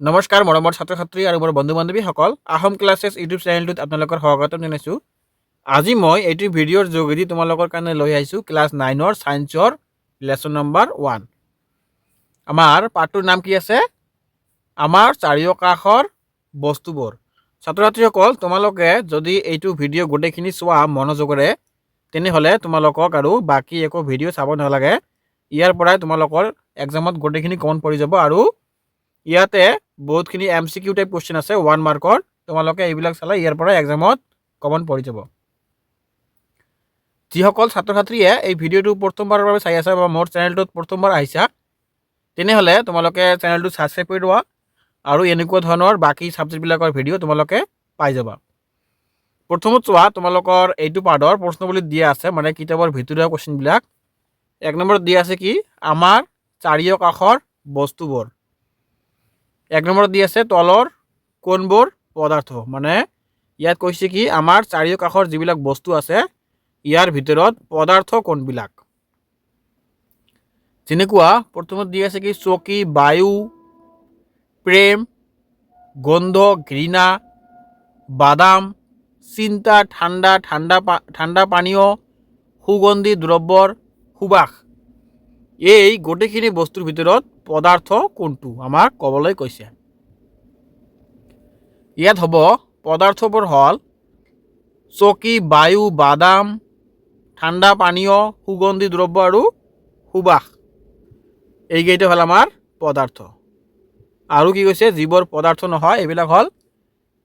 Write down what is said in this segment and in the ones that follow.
নমস্কাৰ মৰমৰ ছাত্ৰ ছাত্ৰী আৰু মোৰ বন্ধু বান্ধৱীসকল আহোম ক্লাছেছ ইউটিউব চেনেলটোত আপোনালোকৰ স্বাগতম জনাইছোঁ। আজি মই এইটো ভিডিঅ'ৰ যোগেদি তোমালোকৰ কাৰণে লৈ আহিছোঁ ক্লাছ 9ৰ ছায়েন্সৰ লেচন নম্বৰ 1। আমাৰ পাঠটোৰ নাম কি আছে? আমাৰ চাৰিওকাষৰ বস্তুবোৰ। ছাত্ৰ ছাত্ৰীসকল, তোমালোকে যদি এইটো ভিডিঅ' গোটেইখিনি চোৱা মনোযোগেৰে, তেনেহ'লে তোমালোকক আৰু বাকী একো ভিডিঅ' চাব নালাগে। ইয়াৰ পৰাই তোমালোকৰ এক্সামত গোটেইখিনি কমন পৰি যাব আৰু ইয়াতে বহুতখিনি MCQ টাইপ কুৱেশ্যন আছে 1 মাৰ্কৰ। তোমালোকে এইবিলাক চালে ইয়াৰ পৰা এক্সামত কমন পৰি যাব। যিসকল ছাত্ৰ ছাত্ৰীয়ে এই ভিডিঅ'টো প্ৰথমবাৰৰ বাবে চাই আছা বা মোৰ চেনেলটোত প্ৰথমবাৰ আহিছা, তেনেহ'লে তোমালোকে চেনেলটো ছাবস্ক্ৰাইব কৰি লোৱা আৰু এনেকুৱা ধৰণৰ বাকী ছাবজেক্টবিলাকৰ ভিডিঅ' তোমালোকে পাই যাবা। প্ৰথমত চোৱা, তোমালোকৰ এইটো পাঠৰ প্ৰশ্নৱলীত দিয়া আছে, মানে কিতাপৰ ভিতৰুৱা কুৱেশ্যনবিলাক। 1 নম্বৰত দিয়া আছে কি? আমাৰ চাৰিওকাষৰ বস্তুবোৰ। 1 নম্বৰত দি আছে তলৰ কোনবোৰ পদাৰ্থ, মানে ইয়াত কৈছে কি আমাৰ চাৰিওকাষৰ যিবিলাক বস্তু আছে ইয়াৰ ভিতৰত পদাৰ্থ কোনবিলাক। যেনেকুৱা প্ৰথমত দি আছে কি চকী, বায়ু, প্ৰেম, গন্ধ, ঘৃণা, বাদাম, চিন্তা, ঠাণ্ডা পানীয়, সুগন্ধি দ্ৰব্যৰ সুবাস। এই গোটেইখিনি বস্তুৰ ভিতৰত পদাৰ্থ কোনটো আমাক ক'বলৈ কৈছে। ইয়াত হ'ব পদাৰ্থবোৰ হ'ল চকী, বায়ু, বাদাম, ঠাণ্ডা পানীয়, সুগন্ধি দ্ৰব্য আৰু সুবাস। এইকেইটা হ'ল আমাৰ পদাৰ্থ। আৰু কি কৈছে? যিবোৰ পদাৰ্থ নহয় এইবিলাক হ'ল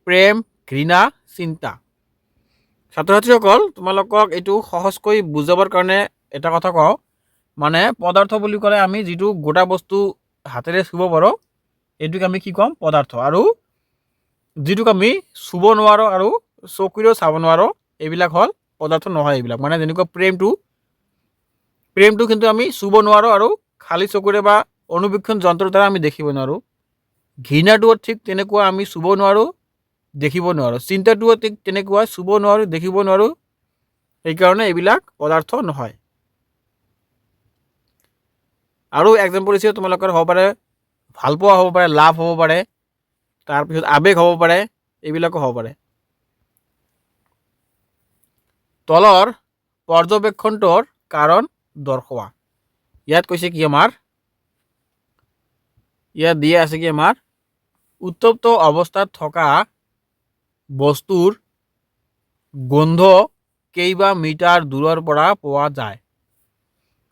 প্ৰেম, ঘৃণা, চিন্তা। ছাত্ৰ ছাত্ৰীসকল, তোমালোকক এইটো সহজকৈ বুজাবৰ কাৰণে এটা কথা কওঁ, মানে পদাৰ্থ বুলি ক'লে আমি যিটো গোটা বস্তু হাতেৰে চুব পাৰোঁ এইটোক আমি কি ক'ম? পদাৰ্থ। আৰু যিটোক আমি চুব নোৱাৰোঁ আৰু চকুৰেও চাব নোৱাৰোঁ এইবিলাক হ'ল পদাৰ্থ নহয়। এইবিলাক মানে যেনেকুৱা প্ৰেমটো কিন্তু আমি চুব নোৱাৰোঁ আৰু খালী চকুৰে বা অনুবীক্ষণ যন্ত্ৰৰ দ্বাৰা আমি দেখিব নোৱাৰোঁ। ঘৃণাটোও ঠিক তেনেকুৱা, আমি চুব নোৱাৰোঁ, দেখিব নোৱাৰোঁ। চিন্তাটোও ঠিক তেনেকুৱা, চুব নোৱাৰোঁ, দেখিব নোৱাৰোঁ। সেইকাৰণে এইবিলাক পদাৰ্থ নহয়। আৰু এক্সাম্পল হিচাপে তোমালোকৰ হ'ব পাৰে ভালপোৱা হ'ব পাৰে, লাভ হ'ব পাৰে, তাৰপিছত আৱেগ হ'ব পাৰে, এইবিলাকো হ'ব পাৰে। তলৰ পৰ্যবেক্ষণটোৰ কাৰণ দৰ্শোৱা। ইয়াত কৈছে কি আমাৰ, ইয়াত দিয়া আছে কি আমাৰ উত্তপ্ত অৱস্থাত থকা বস্তুৰ গোন্ধ কেইবা মিটাৰ দূৰৰ পৰা পোৱা যায়,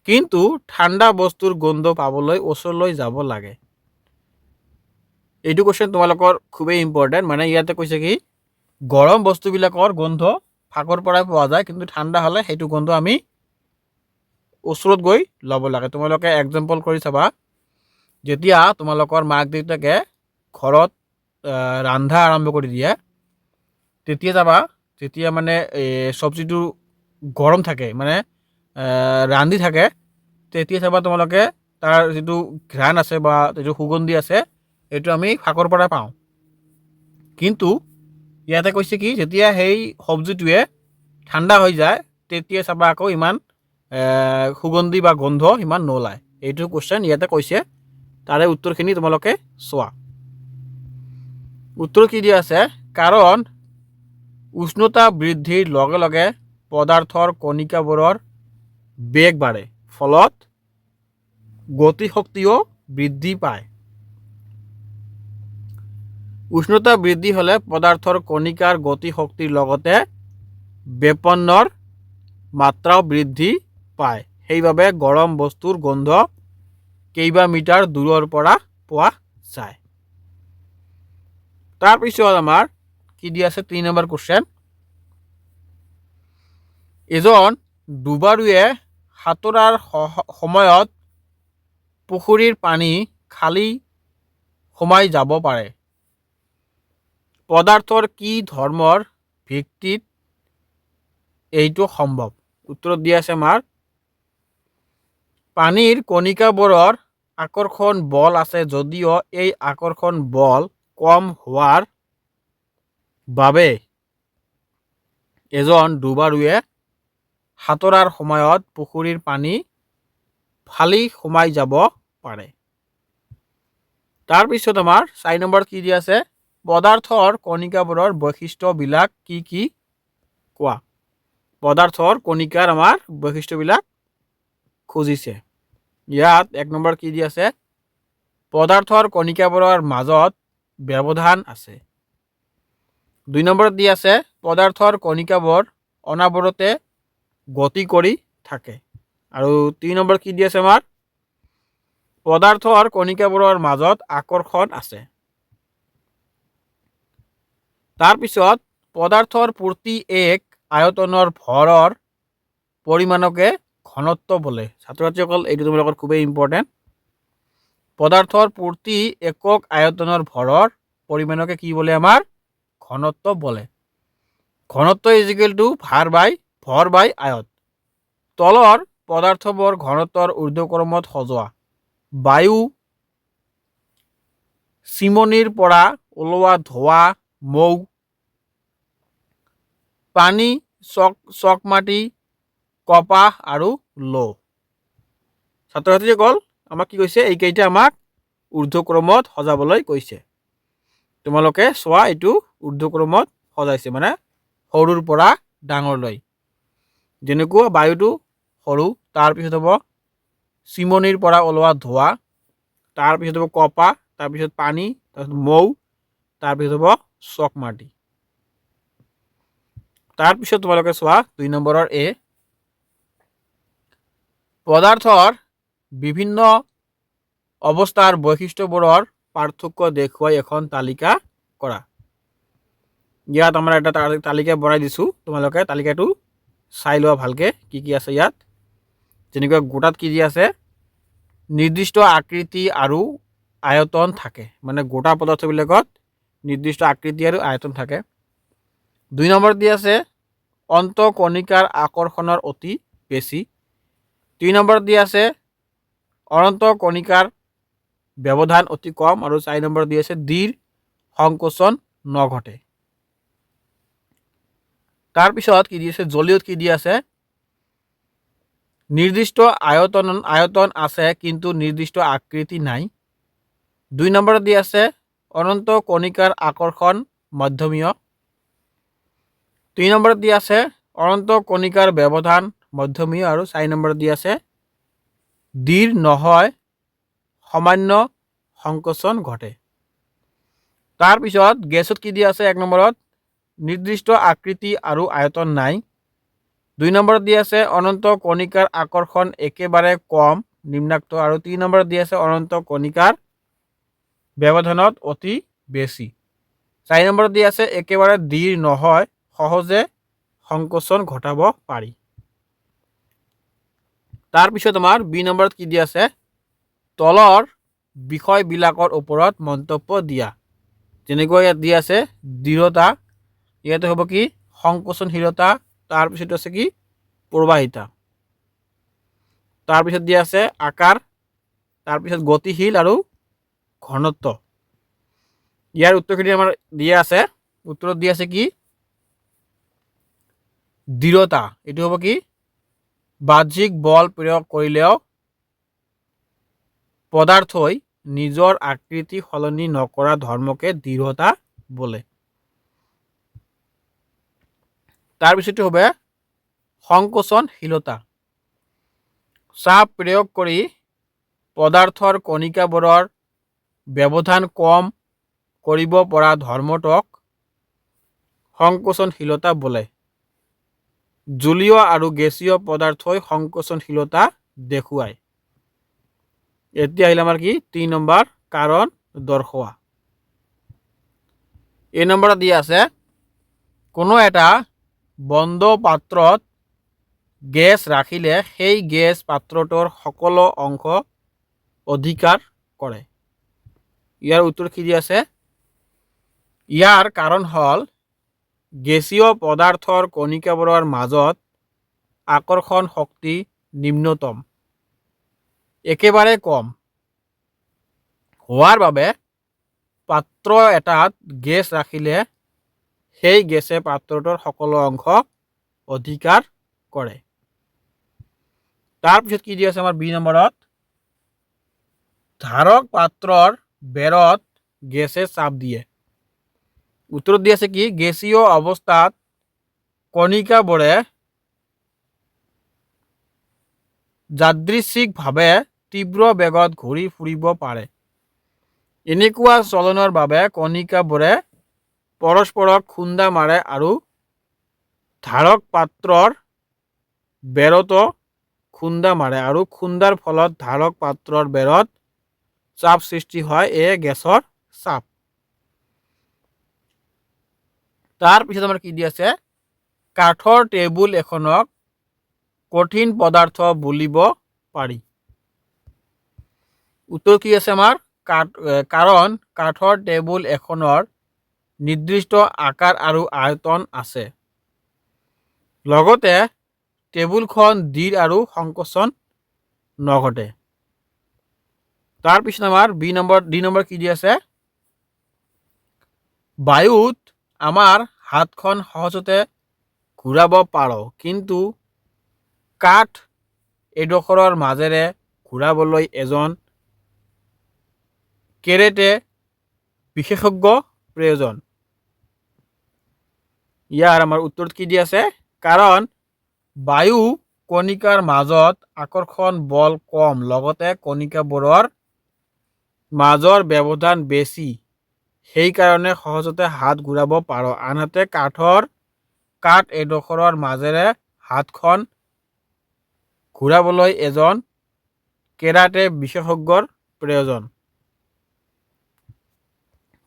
কিন্তু ঠাণ্ডা বস্তুৰ গোন্ধ পাবলৈ ওচৰলৈ যাব লাগে। এইটো কুৱেশ্যন তোমালোকৰ খুবেই ইম্পৰ্টেণ্ট। মানে ইয়াতে কৈছে কি গৰম বস্তুবিলাকৰ গোন্ধ ফাকৰ পৰাই পোৱা যায়, কিন্তু ঠাণ্ডা হ'লে সেইটো গোন্ধ আমি ওচৰত গৈ ল'ব লাগে। তোমালোকে এক্সাম্পল কৰি চাবা, যেতিয়া তোমালোকৰ মাক দেউতাকে ঘৰত ৰন্ধা আৰম্ভ কৰি দিয়ে, তেতিয়া যাবা, যেতিয়া মানে চব্জিটো গৰম থাকে, মানে ৰান্ধি থাকে, তেতিয়া চাবা তোমালোকে তাৰ যিটো ঘ্ৰাণ আছে বা যিটো সুগন্ধি আছে এইটো আমি ফাকৰ পৰা পাওঁ। কিন্তু ইয়াতে কৈছে কি যেতিয়া সেই চব্জিটোৱে ঠাণ্ডা হৈ যায় তেতিয়া চাবা আকৌ ইমান সুগন্ধি বা গোন্ধ ইমান নোলায়। এইটো কুৱেশ্যন ইয়াতে কৈছে, তাৰে উত্তৰখিনি তোমালোকে চোৱা। উত্তৰ কি দিয়া আছে? কাৰণ উষ্ণতা বৃদ্ধিৰ লগে লগে পদাৰ্থৰ কণিকাবোৰৰ বেগ বাঢ়ে, ফলত গতিশক্তিও বৃদ্ধি পায়। উষ্ণতা বৃদ্ধি হ'লে পদাৰ্থৰ কণিকাৰ গতিশক্তিৰ লগতে বেপনৰ মাত্ৰাও বৃদ্ধি পায়। সেইবাবে গৰম বস্তুৰ গোন্ধ কেইবা মিটাৰ দূৰৰ পৰা পোৱা যায়। তাৰপিছত আমাৰ কি দিয়া আছে? 3 নম্বৰ কুৱেশ্যন। এজন ডুবাৰুৱে সাঁতোৰাৰ সময়ত পুখুৰীৰ পানী খালী সোমাই যাব পাৰে। পদাৰ্থৰ কি ধৰ্মৰ ভিত্তিত এইটো সম্ভৱ? উত্তৰত দিয়া আছে আমাৰ পানীৰ কণিকাবোৰৰ আকৰ্ষণ বল আছে, যদিও এই আকৰ্ষণ বল কম হোৱাৰ বাবে এজন ডুবাৰুৱে সাঁতোৰাৰ সময়ত পুখুৰীৰ পানী ফালি সোমাই যাব পাৰে। তাৰপিছত আমাৰ 4 নম্বৰত কি দিয়া আছে, পদাৰ্থৰ কণিকাবোৰৰ বৈশিষ্ট্যবিলাক কি কি কোৱা। পদাৰ্থৰ কণিকাৰ আমাৰ বৈশিষ্ট্যবিলাক খুজিছে। ইয়াত 1 নম্বৰ কি দি আছে, পদাৰ্থৰ কণিকাবোৰৰ মাজত ব্যৱধান আছে। 2 নম্বৰত দি আছে, পদাৰ্থৰ কণিকাবোৰ অনাবৰতে গতি কৰি থাকে। আৰু 3 নম্বৰ কি দি আছে আমাৰ, পদাৰ্থৰ কণিকাবোৰৰ মাজত আকৰ্ষণ আছে। তাৰপিছত পদাৰ্থৰ প্ৰতি এক আয়তনৰ ভৰৰ পৰিমাণকে ঘনত্ব বোলে। ছাত্ৰ ছাত্ৰীসকল এইটো তোমালোকৰ খুবেই ইম্পৰ্টেণ্ট। পদাৰ্থৰ প্ৰতি একক আয়তনৰ ভৰৰ পৰিমাণকে কি বোলে, আমাৰ ঘনত্ব বোলে। ঘনত্ব ইজিকেল টু ভৰ বাই আয়ত। তলৰ পদাৰ্থবোৰ ঘনত্বৰ ঊৰ্ধ্বক্ৰমত সজোৱা। বায়ু, চিমনিৰ পৰা ওলোৱা ধোঁৱা, মৌ, পানী, চকমাটি, কপাহ আৰু লো। ছাত্ৰ ছাত্ৰীসকল আমাক কি কৈছে, এইকেইটা আমাক ঊৰ্ধ্বক্ৰমত সজাবলৈ কৈছে। তোমালোকে চোৱা, এইটো ঊৰ্ধ্বক্ৰমত সজাইছে, মানে সৰুৰ পৰা ডাঙৰলৈ। যেনেকুৱা বায়ুটো সৰু, তাৰপিছত হ'ব চিমনিৰ পৰা ওলোৱা ধোঁৱা, তাৰপিছত হ'ব কপাহ, তাৰপিছত পানী, তাৰপিছত মৌ, তাৰপিছত হ'ব চকমাটি। তাৰপিছত তোমালোকে চোৱা 2 নম্বৰৰ এ, পদাৰ্থৰ বিভিন্ন অৱস্থাৰ বৈশিষ্ট্যবোৰৰ পাৰ্থক্য দেখুৱাই এখন তালিকা কৰা। ইয়াত আমাৰ এটা তালিকা বনাই দিছোঁ, তোমালোকে তালিকাটো চাই লোৱা ভালকে কি কি আছে ইয়াত। যেনেকৈ গোটাত কি দি আছে, নিৰ্দিষ্ট আকৃতি আৰু আয়তন থাকে, মানে গোটা পদাৰ্থবিলাকত নিৰ্দিষ্ট আকৃতি আৰু আয়তন থাকে। 2 নম্বৰত দি আছে, অন্তঃকণিকাৰ আকৰ্ষণৰ অতি বেছি। 3 নম্বৰত দি আছে, অন্তঃকণিকাৰ ব্যৱধান অতি কম। আৰু 4 নম্বৰত দি আছে, দৃঢ় সংকোচন নঘটে। তাৰপিছত কি দি আছে, জলীয়ত কি দি আছে, নিৰ্দিষ্ট আয়তন আছে কিন্তু নিৰ্দিষ্ট আকৃতি নাই। 2 নম্বৰত দি আছে, অনন্তকণিকাৰ আকৰ্ষণ মধ্যমীয়। 3 নম্বৰত দি আছে, অনন্তকণিকাৰ ব্যৱধান মধ্যমীয়। আৰু 4 নম্বৰত দি আছে, দৃঢ় নহয়, সামান্য সংকোচন ঘটে। তাৰপিছত গেছত কি দি আছে, 1 নম্বৰত নিৰ্দিষ্ট আকৃতি আৰু আয়তন নাই। 2 নম্বৰত দি আছে, অনন্তকণিকাৰ আকৰ্ষণ একেবাৰে কম, নিম্নাক্ত। আৰু 3 নম্বৰত দি আছে, অনন্তকণিকাৰ ব্যৱধানত অতি বেছি। 4 নম্বৰত দি আছে, একেবাৰে দৃঢ় নহয়, সহজে সংকোচন ঘটাব পাৰি। তাৰপিছত আমাৰ বি নম্বৰত কি দি আছে, তলৰ বিষয়বিলাকৰ ওপৰত মন্তব্য দিয়া। যেনেকৈ ইয়াত দি আছে, দৃঢ়তা, ইয়াতে হ'ব কি সংকোচনশীলতা, তাৰপিছত আছে কি প্ৰবাহিতা, তাৰপিছত দি আছে আকাৰ, তাৰপিছত গতিশীল আৰু ঘনত্ব। ইয়াৰ উত্তৰখিনি আমাৰ দিয়া আছে, উত্তৰত দি আছে কি দৃঢ়তা, এইটো হ'ব কি বাহ্যিক বল প্ৰয়োগ কৰিলেও পদাৰ্থই নিজৰ আকৃতি সলনি নকৰা ধৰ্মকে দৃঢ়তা বোলে। তাৰপিছতে হবে সংকোচনশীলতা, চাপ প্ৰয়োগ কৰি পদাৰ্থৰ কণিকাবোৰৰ ব্যৱধান কম কৰিব পৰা ধৰ্মটোক সংকোচনশীলতা বোলে। জলীয় আৰু গেছীয় পদাৰ্থই সংকোচনশীলতা দেখুৱায়। এতিয়া আহিলে আমাৰ কি 3 নম্বৰ, কাৰণ দৰ্শোৱা। এই নম্বৰত দিয়া আছে, কোনো এটা বন্ধ পাত্ৰত গেছ ৰাখিলে সেই গেছ পাত্ৰটোৰ সকলো অংশ অধিকাৰ কৰে। ইয়াৰ উত্তৰ কি দি আছে, ইয়াৰ কাৰণ হ'ল গেছীয় পদাৰ্থৰ কণিকাবোৰৰ মাজত আকৰ্ষণ শক্তি নিম্নতম, একেবাৰে কম হোৱাৰ বাবে পাত্ৰ এটাত গেছ ৰাখিলে সেই গেছে পাত্ৰটোৰ সকলো অংশ অধিকাৰ কৰে। তাৰপিছত কি দি আছে আমাৰ বি নম্বৰত, ধাৰক পাত্ৰৰ বেৰত গেছে চাপ দিয়ে। উত্তৰত দি আছে কি গেছীয় অৱস্থাত কণিকাবোৰে যাদৃচ্ছিকভাৱে তীব্ৰ বেগত ঘূৰি ফুৰিব পাৰে। এনেকুৱা চলনৰ বাবে কণিকাবোৰে পৰস্পৰক খুন্দা মাৰে আৰু ধাৰক পাত্ৰৰ বেৰতো খুন্দা মাৰে আৰু খুন্দাৰ ফলত ধাৰক পাত্ৰৰ বেৰত চাপ সৃষ্টি হয়, গেছৰ চাপ। তাৰপিছত আমাৰ কি দি আছে কাঠৰ টেবুল এখনক কঠিন পদাৰ্থ বুলিব পাৰি। উত্তৰ কি আছে আমাৰ কাৰণ কাঠৰ টেবুল এখনৰ নিৰ্দিষ্ট আকাৰ আৰু আয়তন আছে। লগতে টেবুলখন দৃঢ় আৰু সংকোচন নঘটে। তাৰপিছত আমাৰ ডি নম্বৰ কি দি আছে বায়ুত আমাৰ হাতখন সহজতে ঘূৰাব পাৰোঁ, কিন্তু কাঠ এডোখৰৰ মাজেৰে ঘূৰাবলৈ এজন কেৰেটে বিশেষজ্ঞ প্ৰয়োজন। ইয়াৰ আমাৰ উত্তৰত কি দি আছে কাৰণ বায়ু কণিকাৰ মাজত আকৰ্ষণ বল কম, লগতে কণিকাবোৰৰ মাজৰ ব্যৱধান বেছি, সেইকাৰণে সহজতে হাত ঘূৰাব পাৰোঁ। আনহাতে কাঠ এডোখৰৰ মাজেৰে হাতখন ঘূৰাবলৈ এজন কেৰাটে বিশেষজ্ঞৰ প্ৰয়োজন,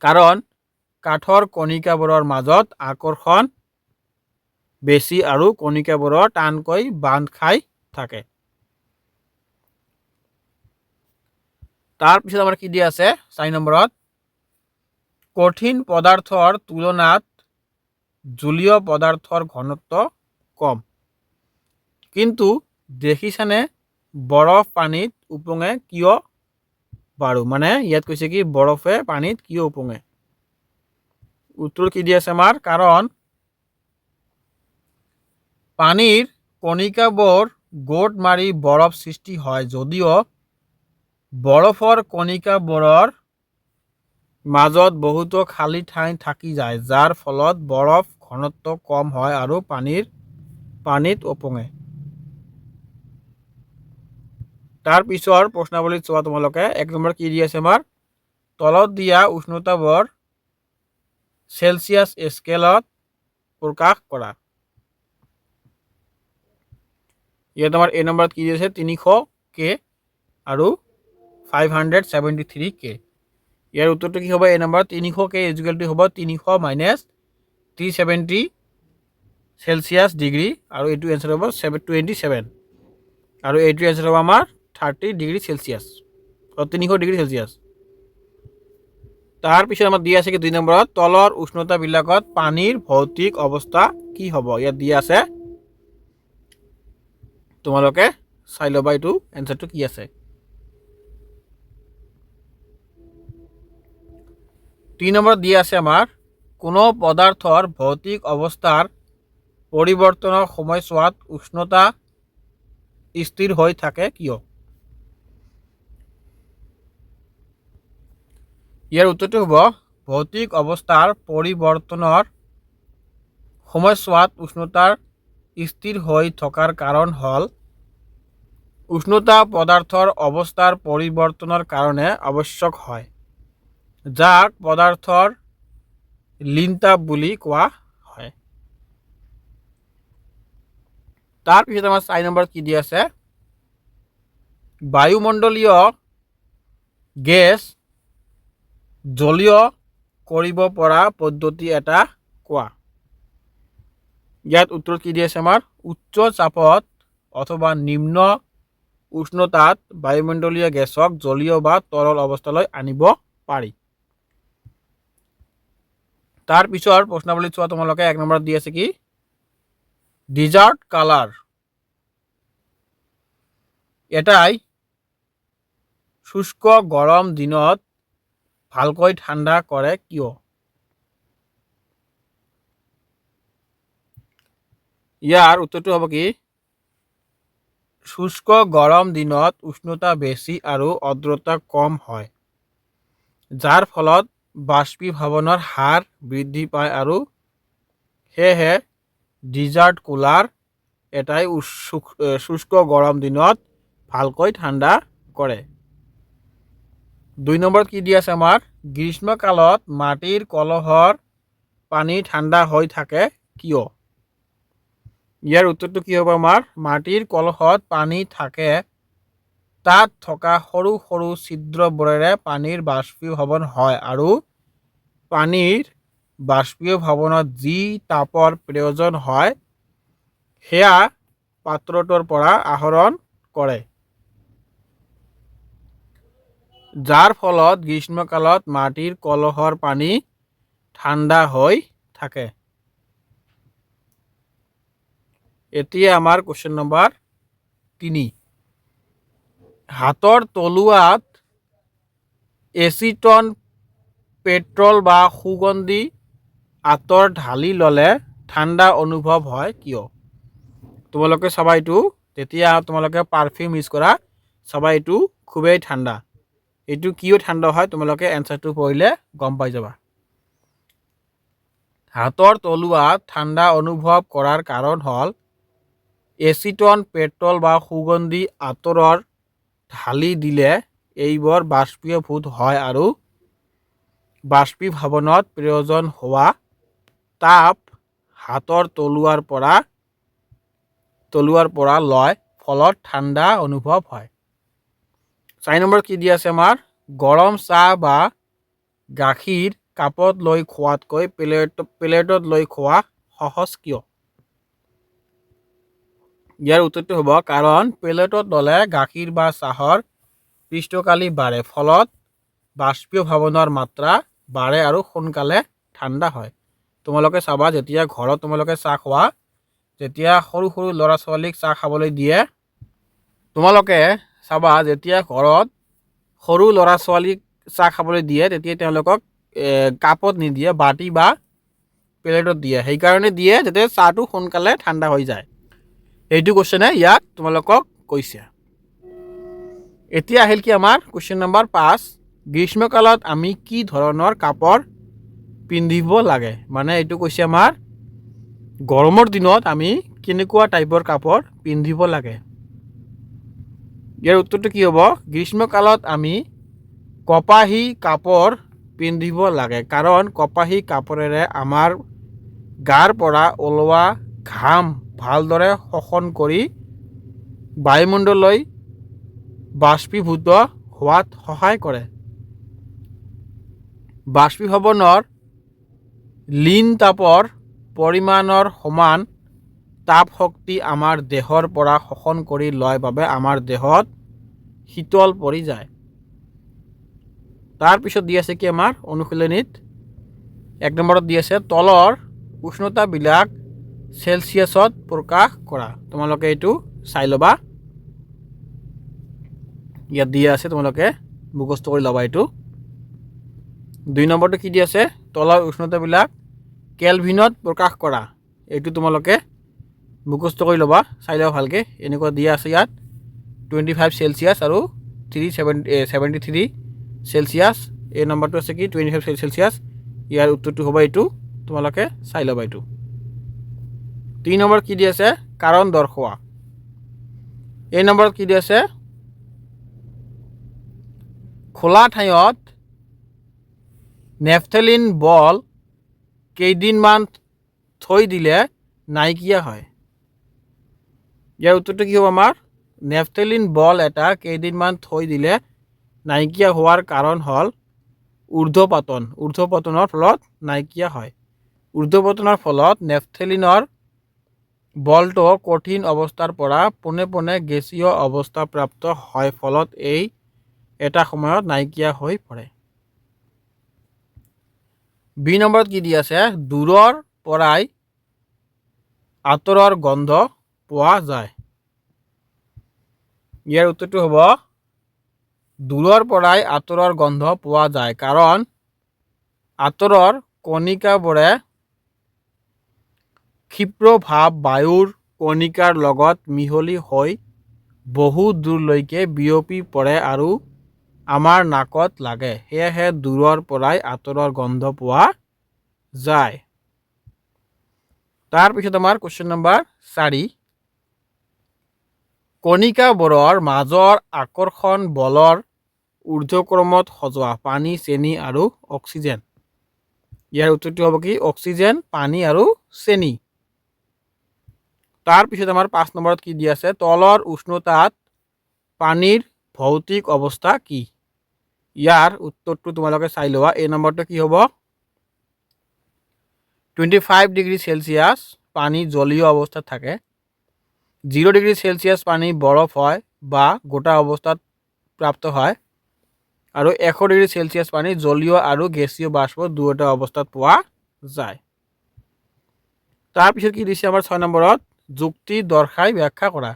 কাৰণ কাঠৰ কণিকাবোৰৰ মাজত আকৰ্ষণ বেছি আৰু কণিকাবোৰৰ টানকৈ বান্ধ খাই থাকে। তাৰপিছত আমাৰ কি দিয়া আছে 4 নম্বৰত কঠিন পদাৰ্থৰ তুলনাত জলীয় পদাৰ্থৰ ঘনত্ব কম, কিন্তু দেখিছানে বৰফ পানীত উপঙে কিয় বাৰু, মানে ইয়াত কৈছে কি বৰফে পানীত কিয় উপঙে। উত্তৰ কি দি আছে আমাৰ কাৰণ পানীৰ কণিকাবোৰ গোট মাৰি বৰফ সৃষ্টি হয়, যদিও বৰফৰ কণিকাবোৰৰ মাজত বহুতো খালী ঠাই থাকি যায়, যাৰ ফলত বৰফ ঘনত্ব কম হয় আৰু পানীত উপঙে। তাৰ পিছৰ প্ৰশ্নাৱলীত চোৱা তোমালোকে 1 নম্বৰ কি দি আছে আমাৰ তলত দিয়া উষ্ণতাবোৰ চেলচিয়াছ স্কেলত প্ৰকাশ কৰা। ইয়াত আমাৰ এ নম্বৰত কি দি আছে 300 কে আৰু 573 কে। ইয়াৰ উত্তৰটো কি হ'ব এ নম্বৰ 300 কে ইকুৱেল টু হ'ব 300 মাইনাছ 370 চেলচিয়াছ ডিগ্ৰী আৰু এইটো এনসাৰ হ'ব 27 আৰু এইটো এনসাৰ হ'ব আমাৰ 30 ডিগ্ৰী চেলচিয়াছ 300 ডিগ্ৰী চেলচিয়াছ। তাৰপিছত আমাৰ দিয়া আছে কি 2 নম্বৰত তলৰ উষ্ণতাবিলাকত পানীৰ ভৌতিক অৱস্থা কি হ'ব। ইয়াত দিয়া আছে তোমালোকে চাই ল'বা এইটো এনসাৰটো কি আছে। 3 নম্বৰত দিয়া আছে আমাৰ কোনো পদাৰ্থৰ ভৌতিক অৱস্থাৰ পৰিৱৰ্তনৰ সময়ছোৱাত উষ্ণতা স্থিৰ হৈ থাকে কিয়। ইয়াৰ উত্তৰটো হ'ব ভৌতিক অৱস্থাৰ পৰিৱৰ্তনৰ সময়ছোৱাত উষ্ণতাৰ স্থিৰ হৈ থকাৰ কাৰণ হ'ল উষ্ণতা পদাৰ্থৰ অৱস্থাৰ পৰিৱৰ্তনৰ কাৰণে আৱশ্যক হয়, যাক পদাৰ্থৰ লিনতাপ বুলি কোৱা হয়। তাৰপিছত আমাৰ 4 নম্বৰত কি দিয়া আছে বায়ুমণ্ডলীয় গেছ জলীয় কৰিব পৰা পদ্ধতি এটা কোৱা। ইয়াত উত্তৰত কি দি আছে আমাৰ উচ্চ চাপত অথবা নিম্ন উষ্ণতাত বায়ুমণ্ডলীয় গেছক জলীয় বা তৰল অৱস্থালৈ আনিব পাৰি। তাৰ পিছৰ প্ৰশ্নাৱলীত চোৱা তোমালোকে 1 নম্বৰত দি আছে কি ডিজাৰ্ট কালাৰ এটাই শুষ্ক গৰম দিনত ভালকৈ ঠাণ্ডা কৰে কিয়। ইয়াৰ উত্তৰটো হ'ব কি শুষ্ক গৰম দিনত উষ্ণতা বেছি আৰু আৰ্দ্ৰতা কম হয়, যাৰ ফলত বাষ্পীভৱনৰ হাৰ বৃদ্ধি পায় আৰু সেয়েহে ডিজাৰ্ট কুলাৰ এটাই শুষ্ক গৰম দিনত ভালকৈ ঠাণ্ডা কৰে। 2 নম্বৰত কি দি আছে আমাৰ, গ্ৰীষ্মকালত মাটিৰ কলহৰ পানী ঠাণ্ডা হৈ থাকে কিয়? ইয়াৰ উত্তৰটো কি হ'ব আমাৰ, মাটিৰ কলহত পানী থাকে, তাত থকা সৰু সৰু ছিদ্ৰবোৰেৰে পানীৰ বাষ্পীভৱন হয় আৰু পানীৰ বাষ্পীভৱনত যি তাপৰ প্ৰয়োজন হয় সেয়া পাত্ৰটোৰ পৰা আহৰণ কৰে, যাৰ ফলত গ্ৰীষ্মকালত মাটিৰ কলহৰ পানী ঠাণ্ডা হৈ থাকে। এতিয়া আমাৰ কোৱেশ্চন নম্বৰ 3, হাতৰ তলুৱাত এচিটন, পেট্ৰল বা সুগন্ধি আঁতৰ ঢালি ল'লে ঠাণ্ডা অনুভৱ হয় কিয়? তোমালোকে চাবা এইটো, যেতিয়া তোমালোকে পাৰফিউম ইউজ কৰা চাবা এইটো খুবেই ঠাণ্ডা, এইটো কিয় ঠাণ্ডা হয় তোমালোকে এনচাৰটো পঢ়িলে গম পাই যাবা। হাতৰ তলুৱাত ঠাণ্ডা অনুভৱ কৰাৰ কাৰণ হ'ল এচিটন, পেট্ৰল বা সুগন্ধি আঁতৰৰ ঢালি দিলে এইবোৰ বাষ্পীভূত হয় আৰু বাষ্পীভৱনত প্ৰয়োজন হোৱা তাপ হাতৰ তলুৱাৰ পৰা লয়, ফলত ঠাণ্ডা অনুভৱ হয়। 4 নম্বৰ কি দি আছে আমাৰ, গৰম চাহ বা গাখীৰ কাপত লৈ খোৱাতকৈ প্লেটত লৈ খোৱা সহজ কিয়? ইয়াৰ উত্তৰটো হ'ব, কাৰণ প্লেটত ল'লে গাখীৰ বা চাহৰ পৃষ্ঠকালি বাঢ়ে, ফলত বাষ্পীভৱনৰ মাত্ৰা বাঢ়ে আৰু সোনকালে ঠাণ্ডা হয়। তোমালোকে চাবা যেতিয়া ঘৰত তোমালোকে চাহ খোৱা, যেতিয়া সৰু সৰু ল'ৰা ছোৱালীক চাহ খাবলৈ দিয়ে, তোমালোকে চাবা যেতিয়া ঘৰত সৰু ল'ৰা ছোৱালীক চাহ খাবলৈ দিয়ে তেতিয়া তেওঁলোকক কাপত নিদিয়ে, বাটি বা প্লেটত দিয়ে, সেইকাৰণে দিয়ে যাতে চাহটো সোনকালে ঠাণ্ডা হৈ যায়। এইটো কুৱেশ্যনে ইয়াক তোমালোকক কৈছে। এতিয়া আহিল কি আমাৰ কুৱেশ্যন নম্বৰ 5, গ্ৰীষ্মকালত আমি কি ধৰণৰ কাপোৰ পিন্ধিব লাগে? মানে এইটো কৈছে আমাৰ গৰমৰ দিনত আমি কেনেকুৱা টাইপৰ কাপোৰ পিন্ধিব লাগে। ইয়াৰ উত্তৰটো কি হ'ব, গ্ৰীষ্মকালত আমি কপাহী কাপোৰ পিন্ধিব লাগে, কাৰণ কপাহী কাপোৰেৰে আমাৰ গাৰ পৰা ওলোৱা ঘাম ভালদৰে শোষণ কৰি বায়ুমণ্ডললৈ বাষ্পীভূত হোৱাত সহায় কৰে। বাষ্পীভৱনৰ লীন তাপৰ পৰিমাণৰ সমান তাপ শক্তি আমাৰ দেহৰ পৰা শোষণ কৰি লয় বাবে আমাৰ দেহত শীতল পৰি যায়। তাৰপিছত দি আছে কি আমাৰ অনুশীলনীত 1 নম্বৰত দি আছে তলৰ উষ্ণতাবিলাক চেলচিয়াছত প্ৰকাশ কৰা। তোমালোকে এইটো চাই ল'বা, ইয়াত দিয়া আছে, তোমালোকে মুখস্থ কৰি ল'বা এইটো। 2 নম্বৰটো কি দি আছে, তলৰ উষ্ণতাবিলাক কেলভিনত প্ৰকাশ কৰা। এইটো তোমালোকে মুখস্থ কৰি ল'বা, চাই ল'বা ভালকৈ, এনেকুৱা দিয়া আছে ইয়াত 25 চেলচিয়াছ আৰু 373 চেলচিয়াছ। এই নম্বৰটো আছে কি 25 চেলচিয়াছ। ইয়াৰ উত্তৰটো হ'ব এইটো, তোমালোকে চাই ল'বা এইটো। 3 নম্বৰ কি দি আছে, কাৰণ দৰ্শোৱা। এই নম্বৰত কি দি আছে, খোলা ঠাইত নেপথেলিন বল কেইদিনমান থৈ দিলে নাইকিয়া হয়। ইয়াৰ উত্তৰটো কি হ'ব আমাৰ, নেপথেলিন বল এটা কেইদিনমান থৈ দিলে নাইকিয়া হোৱাৰ কাৰণ হ'ল ঊৰ্ধ্বপতনৰ ফলত নাইকিয়া হয়। ঊৰ্ধ্বপতনৰ ফলত নেপথেলিনৰ বলটো কঠিন অৱস্থাৰ পৰা পোনে পোনে গেছীয় অৱস্থা প্ৰাপ্ত হয়, ফলত এটা সময়ত নাইকিয়া হৈ পৰে। বি নম্বৰত কি দি আছে, দূৰৰ পৰাই আঁতৰৰ গন্ধ পোৱা যায়। ইয়াৰ উত্তৰটো হ'ব, দূৰৰ পৰাই আঁতৰৰ গন্ধ পোৱা যায়, কাৰণ আঁতৰৰ কণিকাবোৰে ক্ষিপ্ৰ ভাৱ বায়ুৰ কণিকাৰ লগত মিহলি হৈ বহু দূৰলৈকে বিয়পি পৰে আৰু আমাৰ নাকত লাগে সেয়েহে দূৰৰ পৰাই আতৰৰ গন্ধ পোৱা যায়। তাৰপিছত আমাৰ কুৱেশ্যন নম্বৰ 4, কণিকাবোৰৰ মাজৰ আকৰ্ষণ বলৰ ঊৰ্ধ্বক্ৰমত সজোৱা পানী, চেনি আৰু অক্সিজেন। ইয়াৰ উত্তৰটো হ'ব কি? অক্সিজেন, পানী আৰু চেনি। তাৰপিছত আমাৰ 5 নম্বৰত কি দিয়া আছে? তলৰ উষ্ণতাত পানীৰ ভৌতিক অৱস্থা কি? ইয়াৰ উত্তৰটো তোমালোকে চাই লোৱা। এই নম্বৰটো কি হ'ব? 25 ডিগ্ৰী সেলসিয়াছ পানী জলীয় অৱস্থাত থাকে। 0 ডিগ্ৰী সেলসিয়াছ পানী বৰফ হয় বা গোটা অৱস্থাত প্ৰাপ্ত হয়। আৰু 100 ডিগ্ৰী সেলসিয়াছ পানী জলীয় আৰু গেছীয় বাষ্প দুয়োটা অৱস্থাত পোৱা যায়। তাৰপিছত কি দিছে আমাৰ 6 নম্বৰত? যুক্তি দৰ্শাই ব্যাখ্যা কৰা।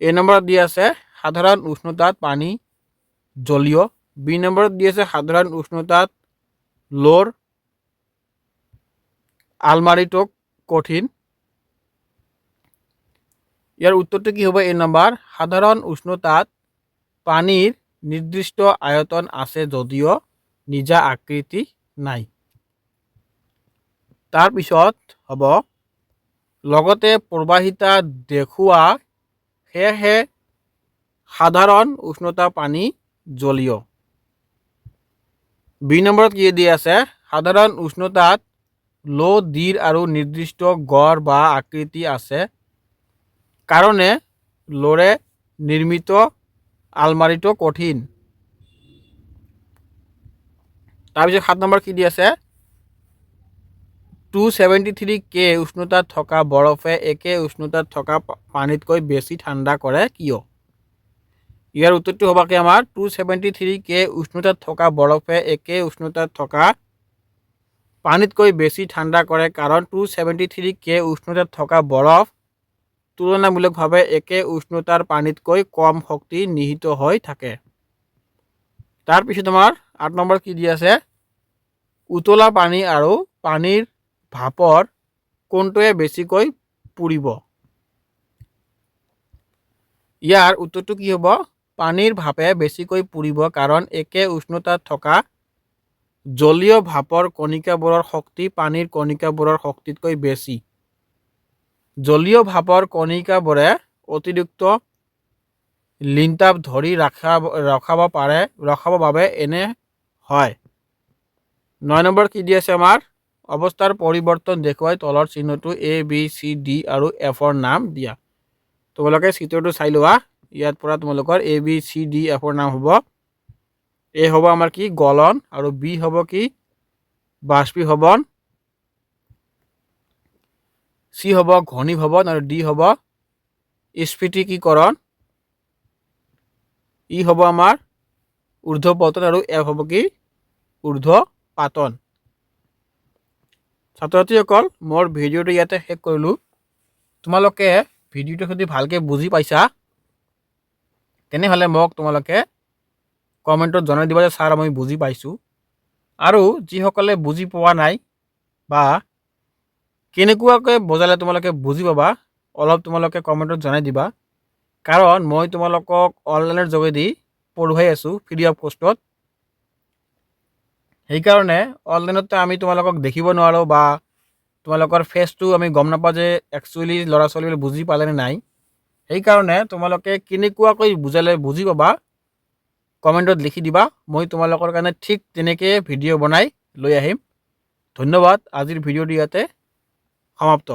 এই নম্বৰত দি আছে সাধাৰণ উষ্ণতাত পানী জলীয়। বি নম্বৰত দি আছে সাধাৰণ উষ্ণতাত লোৰ আলমাৰিটো কঠিন। ইয়াৰ উত্তৰটো কি হ'ব? এই নম্বৰ সাধাৰণ উষ্ণতাত পানীৰ নিৰ্দিষ্ট আয়তন আছে যদিও নিজা আকৃতি নাই। তাৰপিছত হ'ব লগতে প্ৰবাহিতা দেখুওৱা সেয়েহে সাধাৰণ উষ্ণতা পানী জলীয়। বি নম্বৰত কি দি আছে? সাধাৰণ উষ্ণতাত লো দীৰ আৰু নিৰ্দিষ্ট গড় বা আকৃতি আছে কাৰণে লোৰে নিৰ্মিত আলমাৰিটো কঠিন। তাৰপিছত 7 নম্বৰ কি দি আছে? 273 K উষ্ণতাত থকা বৰফে একে উষ্ণতাত থকা পানীতকৈ বেছি ঠাণ্ডা কৰে কিয়? ইয়াৰ উত্তৰটো হ'ব কি আমাৰ 273 K উষ্ণতাত থকা বৰফে একে উষ্ণতাত থকা পানীতকৈ বেছি ঠাণ্ডা কৰে কাৰণ 273 K উষ্ণতাত থকা বৰফ তুলনামূলকভাৱে একে উষ্ণতাৰ পানীতকৈ কম শক্তি নিহিত হৈ থাকে। তাৰপিছত আমাৰ 8 নম্বৰ কি দি আছে? উতলা পানী আৰু পানীৰ ভাপৰ কোনটোৱে বেছিকৈ পুৰিব? ইয়াৰ উত্তৰটো কি হ'ব? পানীৰ ভাপে বেছিকৈ পুৰিব কাৰণ একে উষ্ণতাত থকা জলীয় ভাপৰ কণিকাবোৰৰ শক্তি পানীৰ কণিকাবোৰৰ শক্তিতকৈ বেছি। জলীয় ভাপৰ কণিকাবোৰে অতিৰিক্ত লিনতাপ ধৰি ৰখাব বাবে এনে হয়। 9 নম্বৰ কি দি আছে আমাৰ? অৱস্থাৰ পৰিৱৰ্তন দেখুৱাই তলৰ চিহ্নটো ABCD আৰু Fৰ নাম দিয়া। তোমালোকে চিত্ৰটো চাই লোৱা। ইয়াৰ পৰা তোমালোকৰ ABCD Fৰ নাম হ'ব। A হ'ব আমাৰ কি? গলন। আৰু B হ'ব কি? বাষ্পীভৱন। C হ'ব ঘনীভৱন আৰু D হ'ব স্ফটিকীকৰণ। E হ'ব আমাৰ ঊৰ্ধ্বপতন আৰু F হ'ব কি? ঊৰ্ধ্বপাতন। ছাত্ৰ ছাত্ৰীসকল, মোৰ ভিডিঅ'টো ইয়াতে শেষ কৰিলোঁ। তোমালোকে ভিডিঅ'টো যদি ভালকৈ বুজি পাইছা তেনেহ'লে মোক তোমালোকে কমেণ্টত জনাই দিবা যে ছাৰ মই বুজি পাইছোঁ। আৰু যিসকলে বুজি পোৱা নাই বা কেনেকুৱাকৈ বুজালে তোমালোকে বুজি পাবা অলপ তোমালোকে কমেণ্টত জনাই দিবা। কাৰণ মই তোমালোকক অনলাইনৰ যোগেদি পঢ়ুৱাই আছোঁ ফ্ৰী অফ কষ্টত। সেইকাৰণে অনলাইনতে আমি তোমালোকক দেখিব নোৱাৰোঁ বা তোমালোকৰ ফেচটো আমি গম নাপাওঁ যে একচুৱেলি ল'ৰা ছোৱালীবিলাক বুজি পালেনে নাই। সেইকাৰণে তোমালোকে কেনেকুৱাকৈ বুজালে বুজি পাবা কমেণ্টত লিখি দিবা। মই তোমালোকৰ কাৰণে ঠিক তেনেকৈ ভিডিঅ' বনাই লৈ আহিম। ধন্যবাদ। আজিৰ ভিডিঅ'টো ইয়াতে সমাপ্ত।